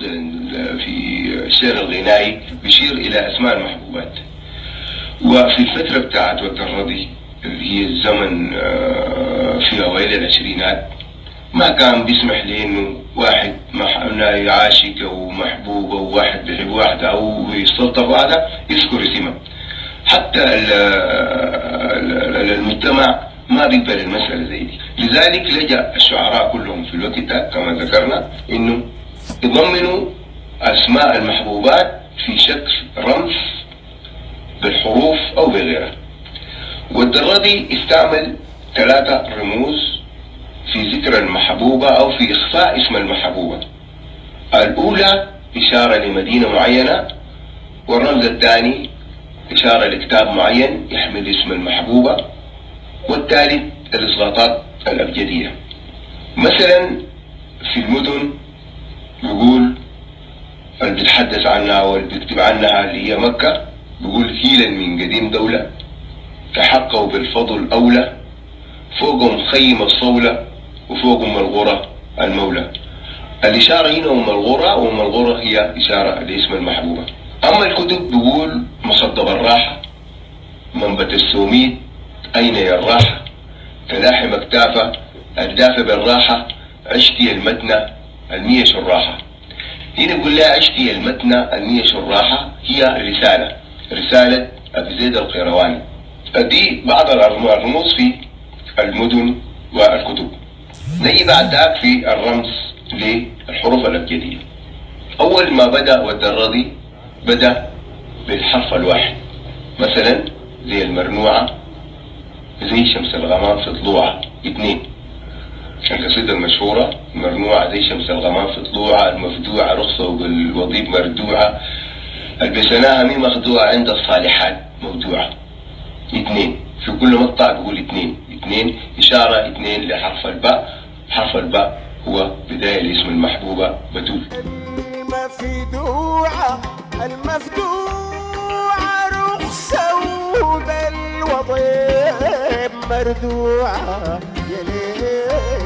الرمز في الشعر الغنائي بيشير إلى أسماء المحبوبات. وفي الفترة بتاعت وقت الرضي اللي هي الزمن في أوائل العشرينات ما كان بيسمح لي إنه واحد يعاشق أو محبوب أو واحد بيحب واحدة أو يستلطف واحدة يذكر اسمها. حتى المجتمع ما بيقبل المسألة زي دي، لذلك لجأ الشعراء كلهم في الوقت ده كما ذكرنا إنه يضمنوا أسماء المحبوبات في شكل رمز بالحروف أو بغيرها. والدرادي استعمل 3 رموز في ذكر المحبوبة أو في إخفاء اسم المحبوبة. الأولى إشارة لمدينة معينة، والرمز الثاني إشارة لكتاب معين يحمل اسم المحبوبة، والثالث الإسقاطات الأبجدية. مثلا في المدن بيقول اللي بيتحدث عنها واللي بيكتب عنها اللي هي مكة، بيقول هيلا من قديم دولة تحققوا بالفضل أولى، فوقهم خيم الصولة وفوقهم الغرة المولى. الإشارة هنا أم الغرة هي إشارة لاسم المحبوبة. أما الكتب بيقول مصدب الراحة، منبت السوميد أين يا الراحة، تلاحم اكتافة الدافة بالراحة، عشتي المتنة المية شراحة. هنا يقول لها عشتي المتنة المية شراحة هي رسالة أبي زيد القيرواني. دي بعض الرموز في المدن والكتب. نيجي بعد ذاك في الرمز للحروف الأبجدية. أول ما بدأ والدرادي بدأ بالحرف الواحد، مثلا زي المرنوعة، زي شمس الغمام في طلوعة 2. القصيدة المشهورة مرنوعة زي شمس الغمام في طلوعة، المفدوعة رخصة وبالوضيب مردوعة، البسناها مي مخدوعة عند الصالحات موضوعة 2. في كل مقطع بيقول 2 إشارة 2 لحرف الباء. حرف الباء هو بداية لاسم المحبوبة بتول. المفدوعة رخصة وبالوضيب مردوعة يا ليل